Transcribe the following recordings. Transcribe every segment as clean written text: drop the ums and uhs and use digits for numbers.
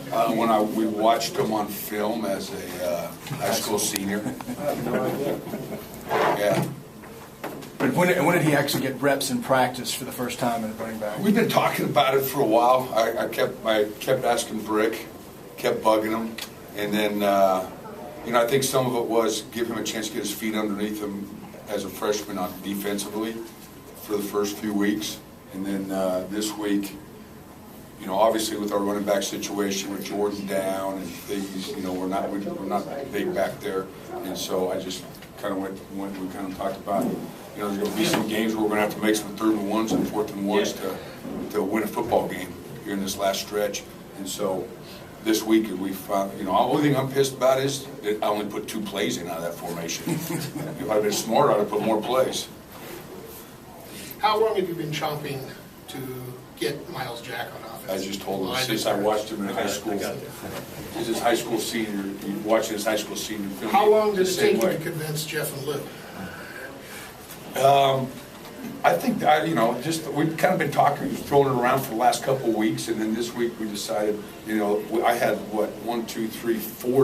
We watched him on film as a high school senior. I have no idea. Yeah. But when did he actually get reps in practice for the first time in running back? We've been talking about it for a while. I kept asking Brick, kept bugging him, and then I think some of it was give him a chance to get his feet underneath him as a freshman on defensively for the first few weeks, and then this week, obviously with our running back situation with Jordan down and things, we're not big back there, and so I just kind of we kind of talked about, there's going to be some games where we're going to have to make some 3rd and 1s and 4th and 1s to win a football game here in this last stretch, and so this week we found, the only thing I'm pissed about is that I only put 2 plays in out of that formation. If I'd been smart, I'd have put more plays. How long have you been chomping to get Miles Jack on offense? I just told him since I watched him in high school. He's his high school senior. Watching his high school senior film. How long did it take you to convince Jeff and Lou? I think we've kind of been talking, throwing it around for the last couple of weeks, and then this week we decided. I had 4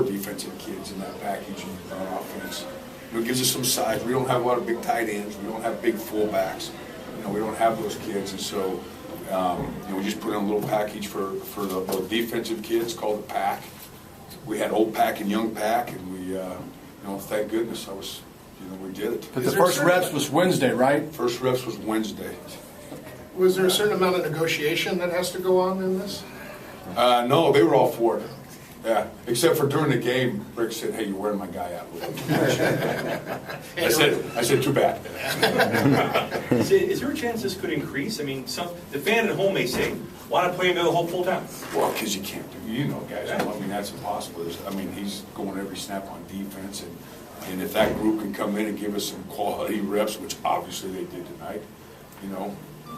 defensive kids in that package on offense. It gives us some size. We don't have a lot of big tight ends. We don't have big fullbacks. We don't have those kids, and so we just put in a little package for the defensive kids called the Pack. We had Old Pack and Young Pack, and we, thank goodness we did it. But the first reps was Wednesday, right? First reps was Wednesday. Was there a certain amount of negotiation that has to go on in this? No, they were all for it. Yeah, except for during the game, Rick said, "Hey, you're wearing my guy out." I said, "Too bad." Is there a chance this could increase? I mean, the fan at home may say, "Why not play him the whole full time?" Well, because you can't do, guys. I mean, that's impossible. He's going every snap on defense, and if that group can come in and give us some quality reps, which obviously they did tonight,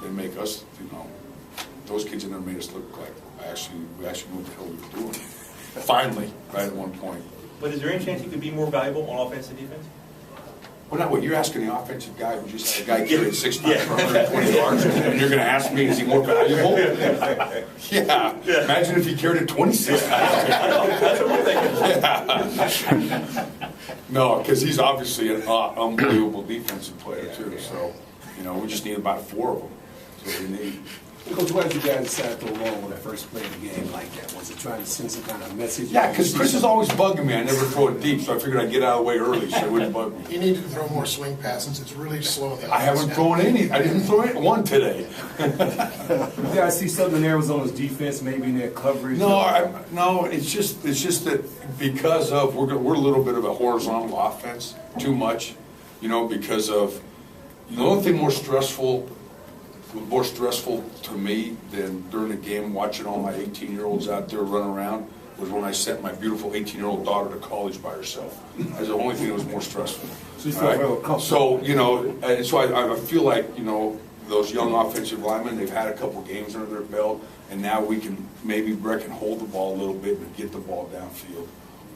they make us, those kids in there made us look like we actually knew what the hell we were doing. Finally, right at one point. But is there any chance he could be more valuable on offense and defense? Well, not what you're asking the offensive guy who just had a guy carried 6 times for 120 yards, and you're going to ask me, is he more valuable? Yeah. Imagine if he carried it 26 times. That's what we're thinking. Yeah. No, because he's obviously an unbelievable defensive player too. So, we just need about 4 of them. That's what we need. Coach, why did you guys decide to go along when I first played the game like that? Was it trying to send some kind of message? Yeah, because Chris is always bugging me. I never throw it deep, so I figured I'd get out of the way early so it wouldn't bug me. You need to throw more swing passes. It's really slow. I haven't thrown any. I didn't throw one today. Yeah, I see something in Arizona's defense, maybe in their coverage. No, it's just that because of we're a little bit of a horizontal offense, too much, because of the only thing more stressful to me than during the game watching all my 18-year-olds out there run around was when I sent my beautiful 18-year-old daughter to college by herself. That's the only thing that was more stressful. So you felt real comfortable. So, and so I feel like, those young offensive linemen, they've had a couple games under their belt, and now we can maybe Brett can hold the ball a little bit and get the ball downfield.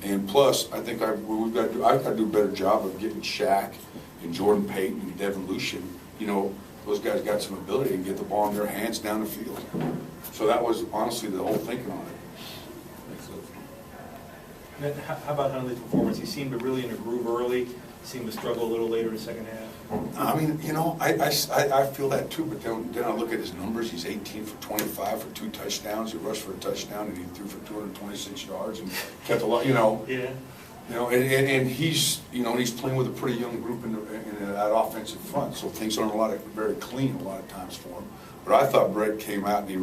And plus, I think I've got to do a better job of getting Shaq and Jordan Payton and Devin Lucien, those guys got some ability to get the ball in their hands down the field. So that was honestly the whole thinking on it. How about Huntley's performance? He seemed to really in a groove early. Seemed to struggle a little later in the second half. I mean, I feel that too. But then I look at his numbers. He's 18 for 25 for 2 touchdowns. He rushed for a touchdown and he threw for 226 yards and kept a lot. Yeah. And he's he's playing with a pretty young group in that offensive front, so things aren't very clean a lot of times for him. But I thought Brett came out and he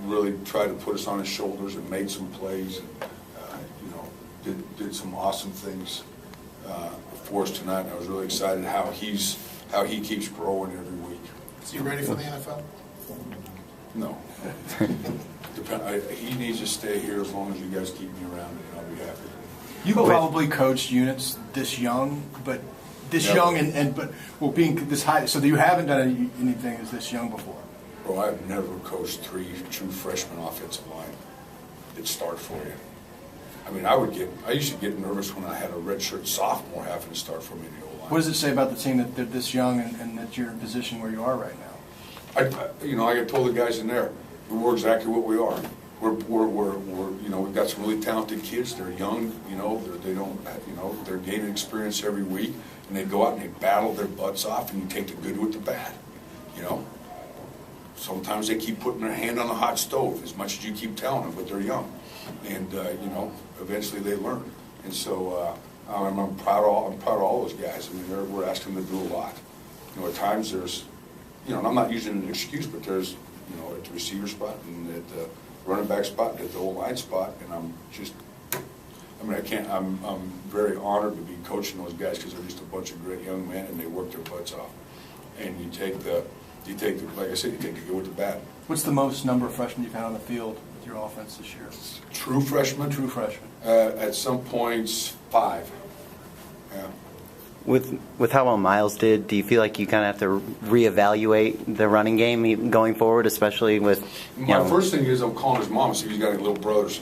really tried to put us on his shoulders and made some plays and did some awesome things for us tonight. And I was really excited how he keeps growing every week. Is he ready for the NFL? No. He needs to stay here as long as you guys keep me around, and I'll be happy. You probably coached units this young, but being this high, so you haven't done anything as this young before. Bro, I've never coached 3 true freshman offensive line that start for you. I mean, I used to get nervous when I had a redshirt sophomore having to start for me in the O-line. What does it say about the team that they're this young and that you're in a position where you are right now? I told the guys in there, we're exactly what we are. we've got some really talented kids. They're young, they don't, they're gaining experience every week, and they go out and they battle their butts off, and you take the good with the bad, Sometimes they keep putting their hand on the hot stove as much as you keep telling them, but they're young, and eventually they learn. And so I'm proud of all those guys. I mean, we're asking them to do a lot. At times there's, and I'm not using an excuse, but there's, at the receiver spot and at the running back spot, and at the O-line spot, and I'm very honored to be coaching those guys because they're just a bunch of great young men and they work their butts off. And you take the, like I said, you take the good with the bad. What's the most number of freshmen you've had on the field with your offense this year? True freshmen? True freshmen. At some points, 5. Yeah. With how well Miles did, do you feel like you kind of have to reevaluate the running game going forward, especially with? My first thing is I'm calling his mom and see if he's got any little brothers.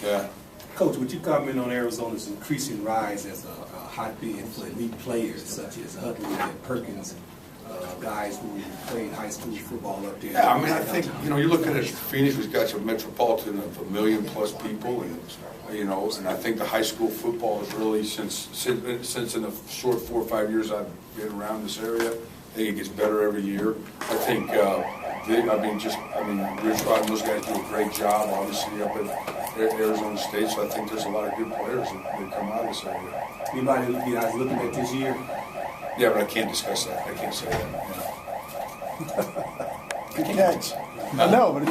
Yeah. Coach, would you comment on Arizona's increasing rise as a hotbed for elite players such as Utley and Perkins, guys who played high school football up there? Yeah, I think, you look at it, Phoenix has got a metropolitan of 1 million plus people, and I think the high school football is really, since in the short 4 or 5 years I've been around this area, I think it gets better every year. I think, Rich Rod and those guys do a great job, obviously, up at Arizona State, so I think there's a lot of good players that come out of this area. Anybody you guys looking at this year? Yeah, but I can't discuss that. I can't say that. Good catch. I know, but